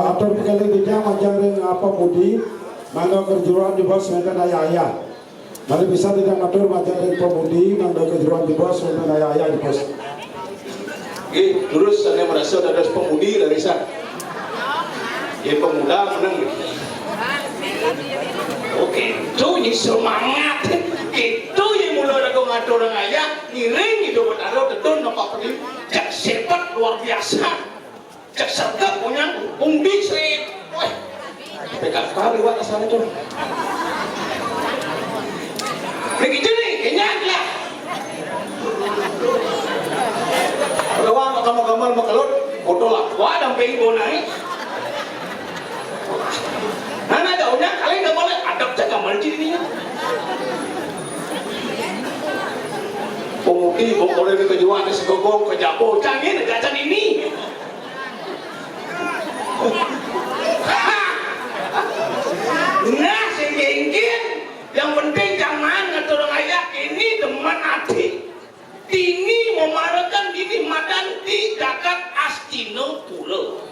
Atur kali dia majaring apa budi mangga kejuruan di bos menten ayah. Mari bisa tidak atur majaring pemudi mangga kejuruan di bos menten ayah di bos. Terus saya merasa ada pemudi dari saya. Pemuda menang. Oke, itu ini semangat. Itu yang mulai ada ngatur orang ayah, ngiring itu bertaruh tetun nampak pergi. Jak sepat luar biasa. Cek sergap punya undi sih, wah, pegang kali wah kesana tuh. Begitu nih, kenyang lah. Kalau wah kamu gambar makalot, foto lah, wah dampai ibu naik. Nana daunnya kalian nggak boleh adab jaga manci ini. Pemudi boleh kejuan segogong kejabo, canggih negacan ini. Nah, sehingga yang penting jangan ngatur ayah ini teman hati. Ini memarakan dini madan di jagat Astino Pulau.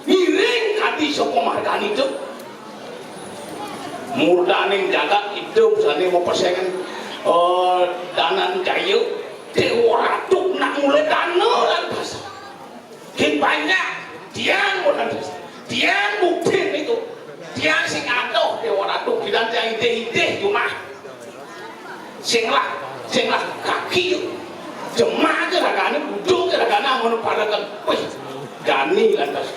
Miring kadi sopo margan itu. Murdaning jagat itu misalnya mau persaingan danan kayu Dewa Ratu nak mulai dana lantas kin banyak tiang lantas tiang bukti itu tiang sing adoh Dewa Ratu kita tiang ide-ide cuma sing lah kaki jemaah ke ragana duduk ke ragana mau parakan wih gani lantas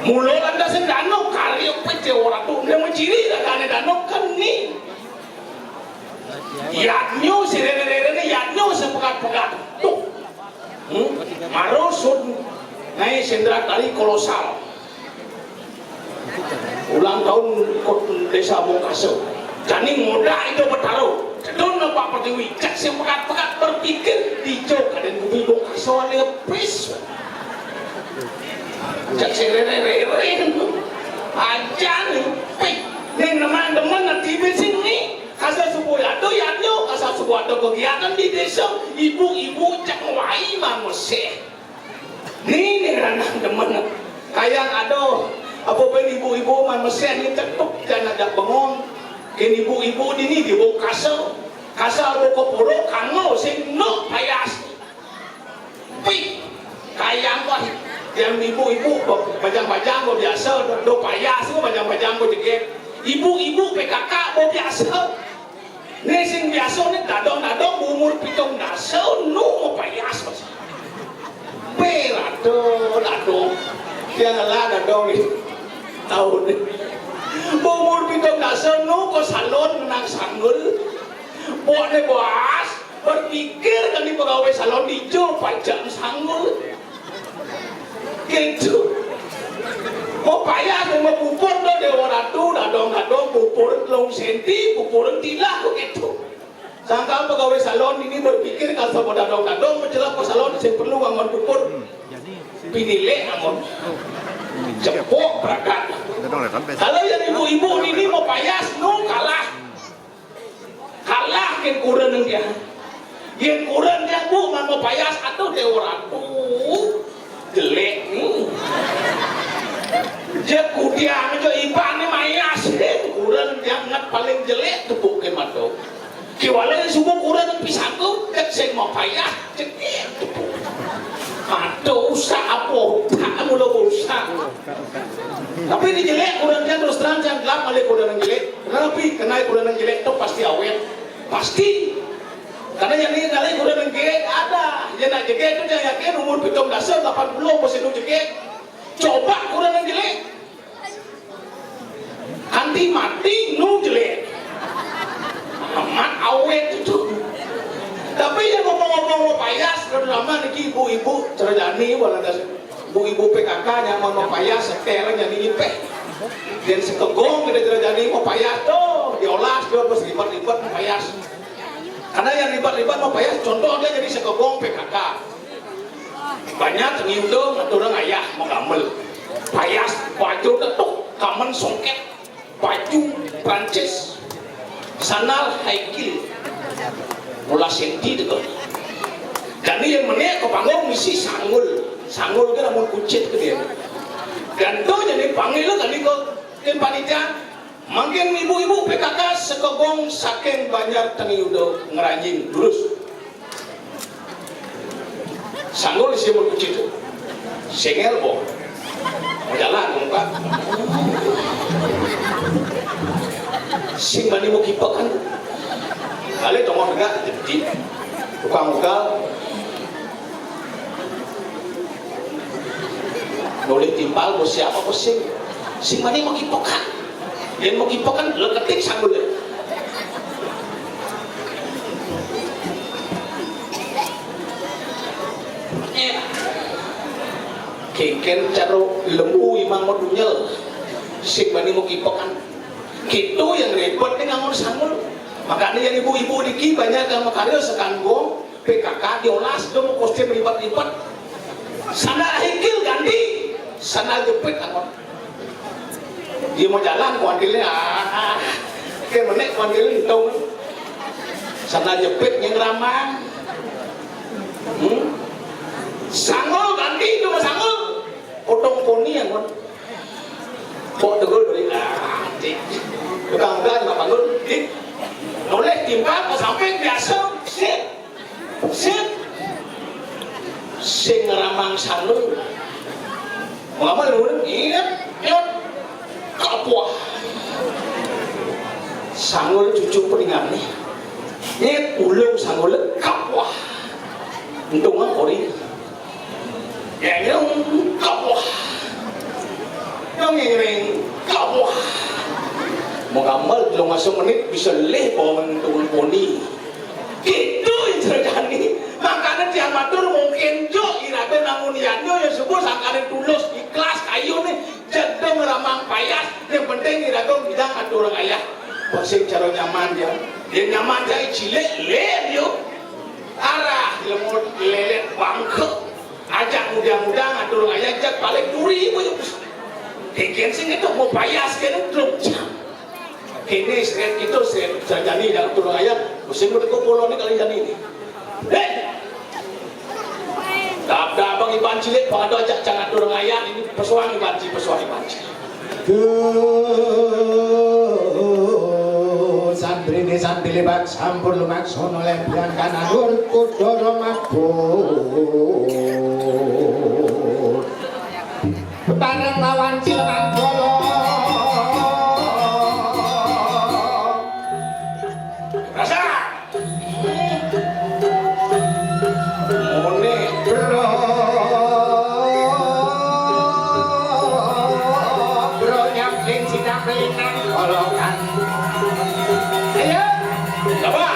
mulai lantas dano karya Dewa Ratu dia menciri ragana dano kan nih yaknyo serere yaknyo sepekat-pekat tuh marosud naik sendera tali kolosal ulang tahun desa Bongkaso jani muda itu bertaruh kedon Pak Pertiwi cak sepekat-pekat berpikir dijauh kaden bumi Bongkaso ada pris cak serere aja nih nih teman-teman nanti sini asal sebuah ada yaknyo asal sebuah ada kegiatan di desa ibu-ibu cak wai mamose nih ranah teman kayak ada apa pun ibu-ibu mamose ini cetuk dan ada bengong kini ibu-ibu ini di Bongkaso kasar koporo kango sing no payas pi kayak apa yang ibu-ibu bajang-bajang biasa do payas bajang-bajang juga ibu-ibu PKK biasa nih sing biasa nih dadong umur pitong dasa nu mau payas mas dadong dia ngalah dadong nih tahun nih umur pitong dasa nu ke salon menang sanggul buat nih bos berpikir kan di pegawai salon dijo pajak sanggul gitu mau payah mau pupur do Dewa Ratu dadong pupur long senti pupur tilah begitu sangka pegawai salon ini berpikir kalau sama dadong menjelang ke salon saya perlu ngangon pupur pinile ngangon cepok berangkat kalau yang ibu-ibu ini mau payah no kalah yang kurang dia bu mau payah atau Dewa Ratu jelek nih dia kudiang aja iban ni mayas kurang jangan paling jelek tepuk ke mato kiwala subuh kurang pisang tu cek sing mau payah cekik tepuk mato usah apa tak mula usah tapi ini jelek kurang dia terus terang jangan gelap malih kurang jelek tapi kena kurang jelek tu pasti awet pasti karena yang ini kali kurang jelek ada yang nak jelek tu jangan yakin umur 70 80 masih tu jelek coba kurang jelek nanti mati nu jelek amat awet itu tapi yang ngomong-ngomong payas lama nih ibu-ibu cerjani wala ibu-ibu PKK yang mau payas sekarang jadi ipeh dan sekegong kita cerjani mau payas tuh diolah dia pas libat-libat mau payas karena yang libat-libat mau payas contohnya jadi sekegong PKK banyak ngiudong atau orang ayah mau gamel payas baju tetuk kamen songket baju Prancis sandal high heel mula senti deket dan yang menek ke panggung misi sanggul kan namun kucit ke dia dan tu jadi panggil kan ke panitia makin ibu-ibu PKK sekegong saking banyak tengiudo ngerajin lurus sanggul isi kucit itu sengel boh mau jalan muka sing mani mau kipakan kali tongok enggak jadi tukang muka boleh timpal bos siapa bos sing mani mau kipakan yang mau kipakan lo ketik sanggul deh keken caro lembu imang modunyel sing mani mau kipakan gitu yang repot nih ngangon sanggul makanya yang ibu-ibu diki banyak yang makarya sekanggong PKK diolas dia mau kostum lipat-lipat sandal hikil ganti sandal jepit ngangon dia mau jalan kuandilnya kayak menek kuandilnya hitung sandal jepit yang ramah sanggul ganti itu mah sanggul potong poni yang kok tegul dari Mudah-mudahan juga bangun. Oleh timbang sampai biasa. Sip. Sing ramang sanu. Ngamal lu ingat kapua. Sanggul cucu peringan nih. Nyet ulung sanggul kapua. Untungan kori. Yang kapua. Yang kapua. Mau ngamal 15 menit bisa leh bawa menentukan poni. Gitu yang terjadi. Makanya dia matur mungkin jo irabe nanguniannya yang sebut sangkane tulus ikhlas kayu nih jadi meramang payas yang penting irabe bidang atur orang ayah pasing cara nyaman dia nyaman dia cilik leh yo arah lemot lelet bangke ajak muda-muda ngatur orang ayah ajak balik duri yo keken sing itu mau payas kene drum jam kene seret itu seret terjadi dalam atur orang ayah pasing mereka pulau ini kali jadi ini Abang iban cilik pada ajak jangan turun ayat ini pesuang iban cilik. Santri ini santri lebat sampur lumak sono lempian kanan kudoro mabur bareng lawan cileman golo rasa mone bro nyamkin sidak belinang kolokan ayo apa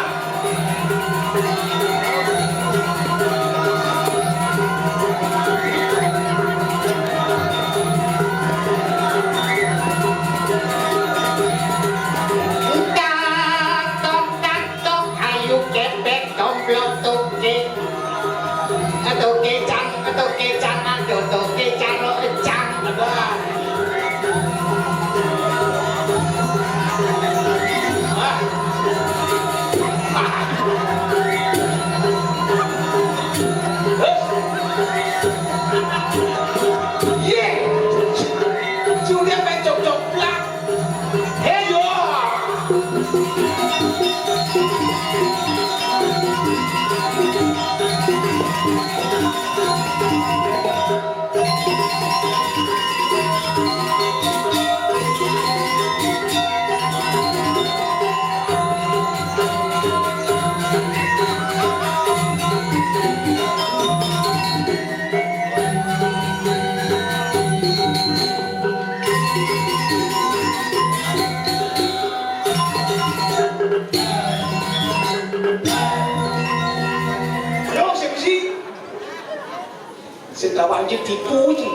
tok ayo kepek domplok tuke atau kecang atau kecang lo ecang Julia pencok plak heyo Sedang wajib dipuji.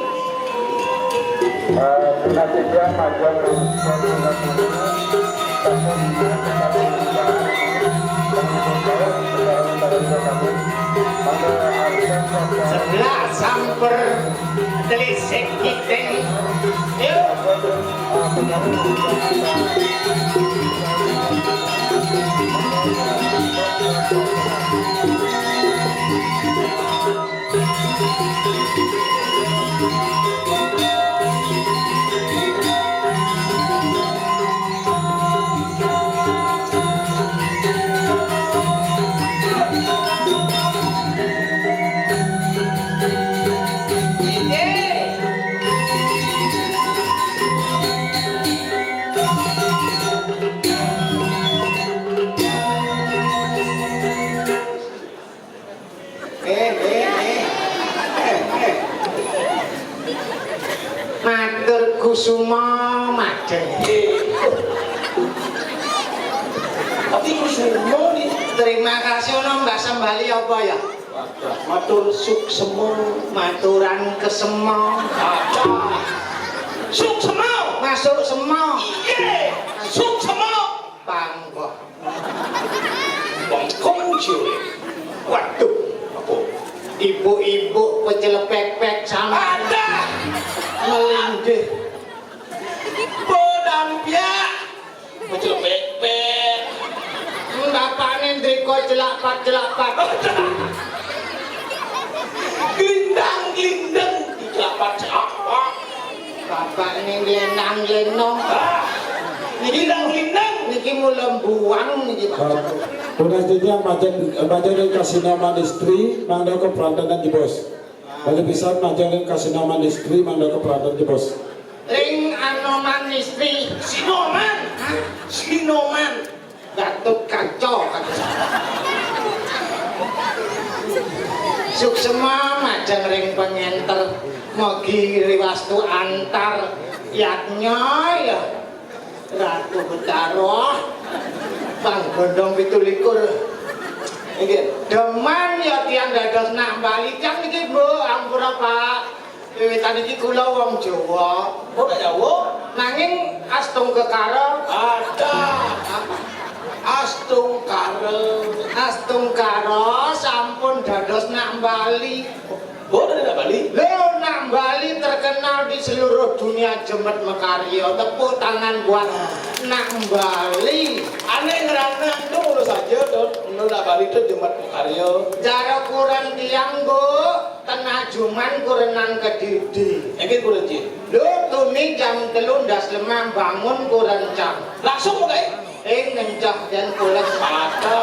sebelah samper telisik kiteng yuk matur kusuma matur Tapi kusumo nih. terima kasih ono Mbak Sembali apa ya Matur suk semo. maturan kesemo Suk semo. masuk semo Iya. Suk semo. pangko Bangkong cilik. Waduh. Apa? ibu-ibu pejelepek-pek sama Ada. melindih Bodampia. Bocil pek-pek. bapaknya ndriko jelak-pat Glindang-glindang di kelapa apa? bapaknya ngelendang-gelendong Lindang-lindang. Niki mulai buang niki Pak. Selanjutnya majalah kasih nama istri, mangga ke perantanan di bos. Lalu bisa majalah kasih nama istri, mangga ke perantanan di bos. Ring anoman istri. Sinoman. Sinoman. Gatot kaca kata. Suksema majang ring pengenter mogi riwastu antar yatnya ya Ratu Betara Panggondong 17 iki deman ya tiyang dados nak bali cang iki Bu ampura Pak wiwitan iki kula wong Jawa Oh, gak Jawa. nanging astung kekara Ada. apa Astung karo sampun dados nak Bali. Oh, dari Bali. Lho nak Bali terkenal di seluruh dunia jemet mekarya. Tepuk tangan buat nak Bali. Aneh ngerana itu urus saja tuh. Nak Bali itu Jumat Karyo. Jaro kurang tiang Bu, tengah juman kurenan kedidi. Yakin kurang Ci. Lho tuni jam 3 ndas lemah bangun kurang jam. Langsung mau kayak. Ngencah dan kulit Ada.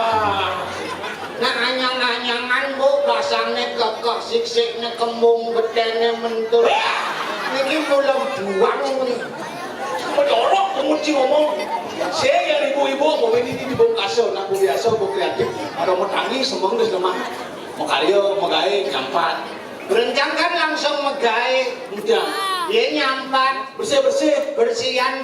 Nah anyang-anyangan Bu rasane kekek siksikne kembung bedene mentul. Niki mulo buang nih. Menyorok kemuci ngomong. Saya yang ibu-ibu mau ini di bongkaso, nak biasa bu kreatif. Ada mau tangi semang terus lemah. Mau karyo, mau gawe nyampat. Berencang kan langsung megawe. Udah. Ye nyampat Bersih-bersih. bersihan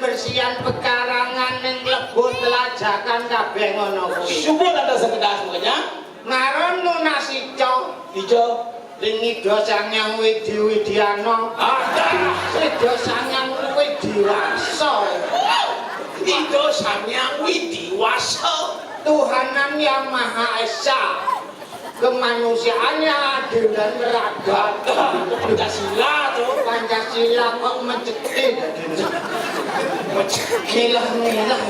pekarangan ning lebut telajakan kabeh ngono kuwi. Subuh ada sekedas makanya. Ngaron Nunasica Hijau. Ringido Sangyang Widi-Widiana. Ada. Ringido Sangyang Widiwasa. Itu Samyang Widiwasa. Tuhanan Yang Maha Esa. Kemanusiaannya adil dan beradab. Pancasila tuh. Pancasila kok mencekik. Milah-milah.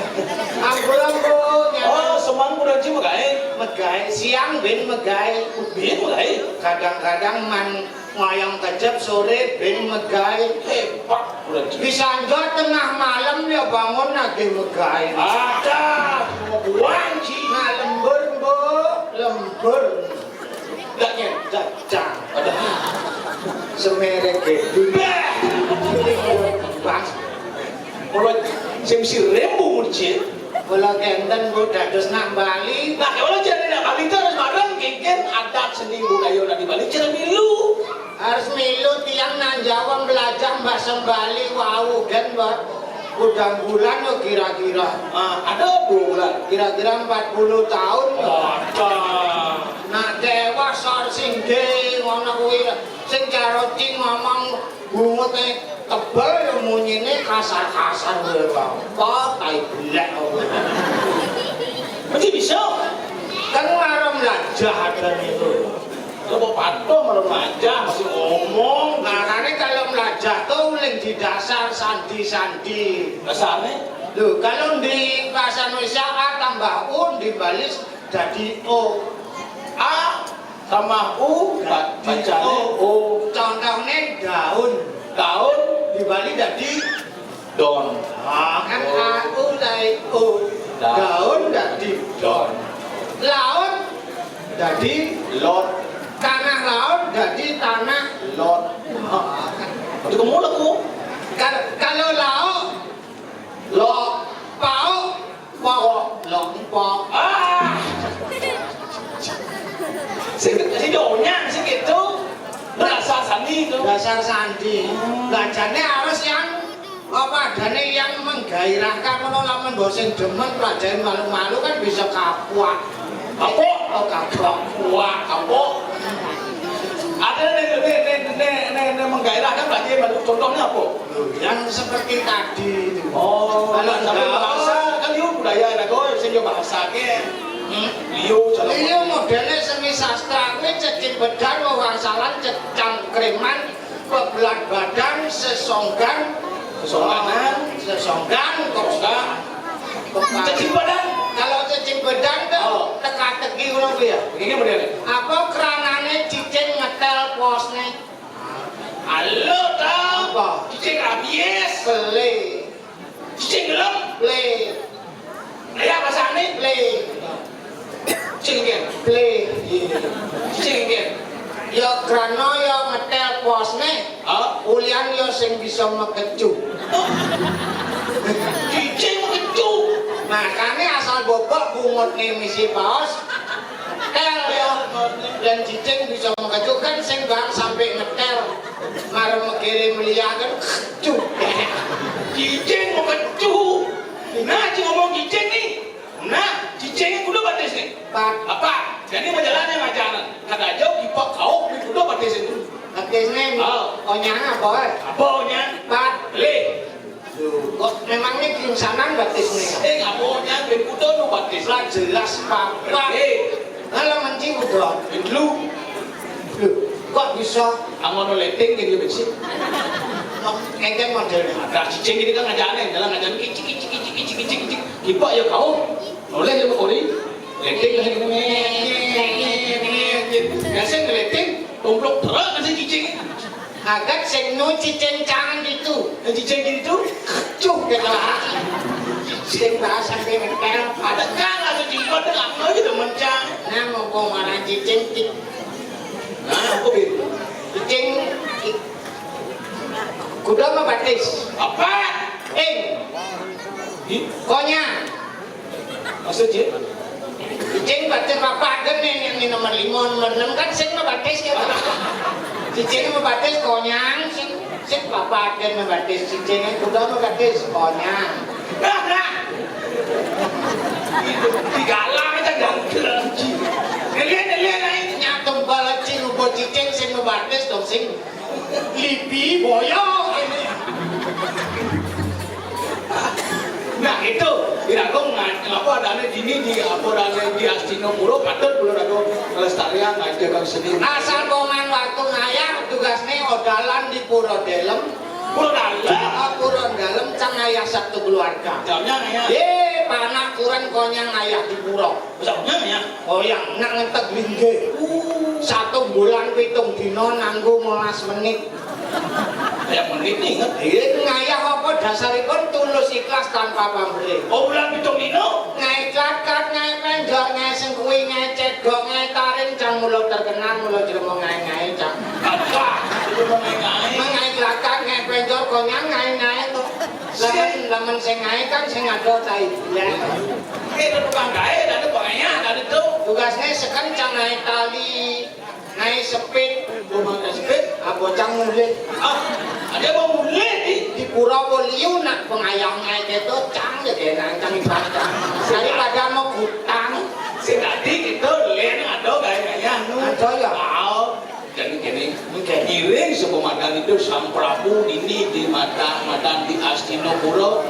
Ambulan Bu. Oh, semang kurang Ci mau gawe. Megai siang ben megai. Bin mau gawe. Kadang-kadang man ngoyong kejep sore ben megai. Hebat kurang Ci. Bisa aja tengah malam ya bangun lagi megai. Ada. Mau buang Ci. Nah lembur Bu, lembur. Gak nyet. Jajang. Ada. Semerek gitu. Bang. Kalau semsi rembu murci. Kalau kenten Bu dados nak Bali. Nah, kalau jadi nak Bali terus bareng kengken adat seni budaya di Bali cara milu. Harus milu tiang nang Jawa belajar bahasa Bali wau kan buat udang bulan yo kira-kira. Ada bulan. Kira-kira 40 tahun yo. Ada. Nak dewa sor singge ngono kuwi sing karo cing ngomong bungute tebel yo munyine kasar-kasar wae wae. Kok tai blek kowe. Mesti bisa. Kan marem lajah adan itu. Coba patung remaja masih ngomong. Makanya kalau melajah tuh uling di dasar sandi-sandi. Dasarnya. Loh, kalau di bahasa Indonesia A tambah U dibalis jadi O. A sama U bacanya O. Contohnya daun. Daun Dibalik jadi don. kan A U dari O. Daun jadi Don. laut jadi Lot. tanah laut jadi tanah Lot. Itu kamu laku. Kalau laut lo pau pau lo pau Sedonya segitu. Dasar sandi itu. dasar sandi. Belajarnya harus yang apa adanya yang menggairahkan menolak bosen demen pelajaran malu-malu kan bisa kapok. Kapok. Oh kapok. Wah, kapok. Ada nih menggairahkan belajar baru contohnya apa? Yang seperti tadi itu. Oh, Kalau sampai enggak, bahasa kan liu budaya ada kau saya bahasa ke. Liu cara. Iya modelnya seni sastra kuwi cecing bedan wangsalan cangkreman bebelat badan sesonggan kok enggak Cacing badan. kalau cacing bedan tuh teka-teki ngono kuwi ya. Begini modelnya. Apa keranane cicing ngetel posne? Halo tahu. Apa? Cicing abies. Beli. Cicing gelem. play. Ayah bahasane Play. cinggen. Play. Cinggen. Ya krana ya ngetel posne. Ulian ya sing bisa mekecu. Cicing mengecu. Makane asal bobok bungutne misi paus. Tel ya. Dan cicing bisa mengecu kan sing bang sampai ngetel. Marem mengirim liya kan kecu. Cicing mengecu. Nah, cing ngomong cicing nih. Nah, cicingnya kudu batis nih. Apa? Jadi majalahnya majalah. Kata jauh kipak kau kudu batis itu. Batisne onyang apa? Apanya? Pat. Le. Kok memangnya kingsanan batisne? Ngaponya ben kudu nu batis. Lah jelas papa. Kalau mencing udah. Lu Kok bisa? angon leting gitu besi. Engken modelnya. Ada cicing ini kan ngajarin, dalam ngajarin kicik. Kipak ya kau. Oleh ya kau ni. Leting kan ini. Biasa ngeleting, tumplok terus kan si cicing. Agak sing nu cicing cangan gitu. Cicing itu Cuk gitu lah. Cicing bahasa sampai ngetel. ada kan atau cicing dengan apa gitu mencang. Nah mau marah cicing. Nah, aku bin. Cicing. Kuda mah batis. Apa? Konya. Maksudnya? Cicing batis apa yang ini nomor 5, nomor 6 kan sing mah batis ya. Cicing mah batis konyang sing apa mah batis cicing kuda mah batis konyang. Nah. Itu digalang aja gangkel. Lihat naik. Nyatem bala cing ubo cicing sing mah batis dong sing lipi boyong ini. Nah itu kira-kira ngapa adanya gini di apa adanya di Hastinapura patut belum ada kelestarian aja kan seni. Asal koman waktu ngayah tugasnya odalan di Pura Delem. Pura dalam. Pura Delem cang ngayah satu keluarga. Jamnya ya. Panak kurang konyang ngayah di Pura. Jamnya ya. Oh yang nak ngetek lingge. 1 bulan 7 dino nanggo 15 menit. Kayak menit nih inget. Ngayah apa dasaripun tulus ikhlas tanpa pamrih. Oh bulan pitung dino. Ngai klakat, ngai penjor, ngai sengkui, ngai cedok, ngai taring, cang mulo terkenal, mulo jelmo ngai cang. Apa? Itu mau ngai. Ngai klakat, ngai penjor, konyang ngai tuh. Laman sing ngai kan sing ada tai bulan. Itu tukang gae, ada pokoknya ada itu. Tugasnya sekencang ngai tali, ngai sepit, Rumah sepit. bocang mulit. Ada mau mulai nih. Di Pura Liu nak pengayangnya itu cang jadi nangcang ibadah. Daripada mau hutang. Si tadi itu lihat ada gaya-gaya Ada ya? Wow. Jadi gini, ngiring sepemadang itu Sang Prabu ini di mata di Hastinapura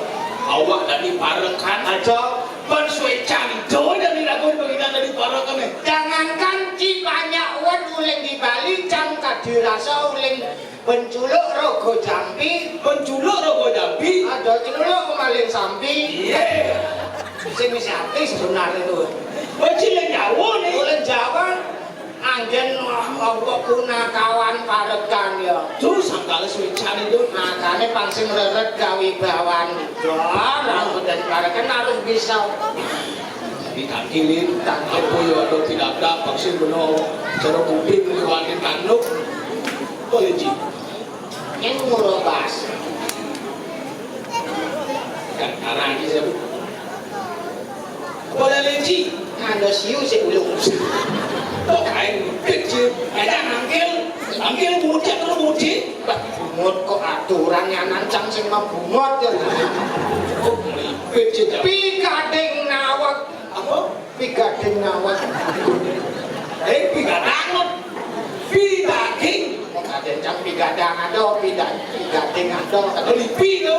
awak tadi parengkan Aja ban suecan itu dan dilakukan bagian dari parengkan. jangankan ci banyak uang uling di Bali cang kadirasa uling penculuk rogo jambi Penculuk rogo jambi. ada culuk maling sambi Iya. sing wis ati sebenarnya itu Bacilin Jawa nih. uling Jawa anggen apa kawan parekan ya Tuh sangkala suecan itu. makanya pangsing reret kawibawan rambut dan parekan harus bisa Ditangkilin, apa ya ada tidak ada vaksin benar cara bukti meliwatin tanduk boleh ji yang ngurobas kan karena ini saya boleh leci ada siu sih ulung kok kain kecil ada angkil mudik terus mudik bungut kok aturan yang nancang sing mah bungut ya kok melipit sih pigading nawak apa? pigading nawak Pigadang Pidaging kok ada cang pigadang ada pigading ada Lipi tu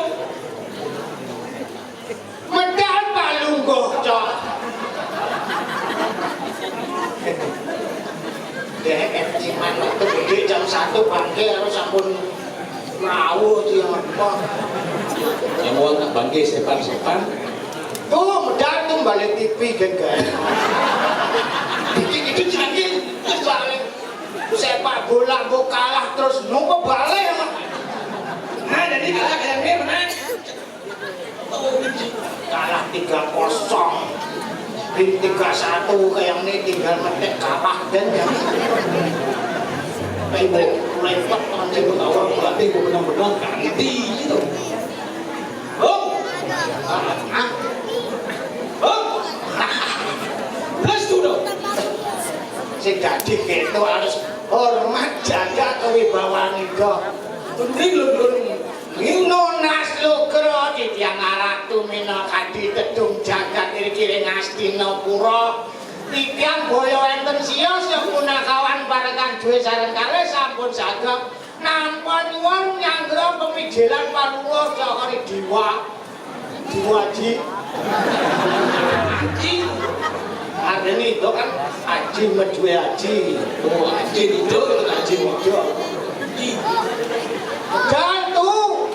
medal palunggoh cok deh ciman waktu gede jam 1 bangke harus sampun rawuh dia apa yang mau nak bangkit sepan tuh medal tuh balik TV genggen itu canggih balik sepak bola gue kalah terus nunggu balik nah jadi kalah kayak ini menang kalah 3-0 di 3-1 kayak ini tinggal metek kalah dan ya repot nanti gue tahu berarti gue benar-benar ganti gitu Plus tu dong. si dadi gitu harus hormat jaga kewibawaan itu Penting lu. Nunas lukro di tiang aratu mina kadi tedung jagat kiri-kiri ngastina pura tiang boyo enten sios yang punakawan barekan duwe sareng kalih sampun saged nampa nyuwun nyanggra pemijilan panuwun sakari diwaji Adeni itu kan Haji Medwe Haji. Oh, Haji itu Haji Medwe. Gantu.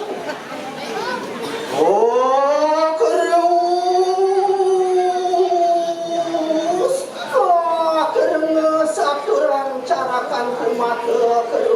Oh, kerengus. Oh, kerengus aturang carakan kumat kerengus.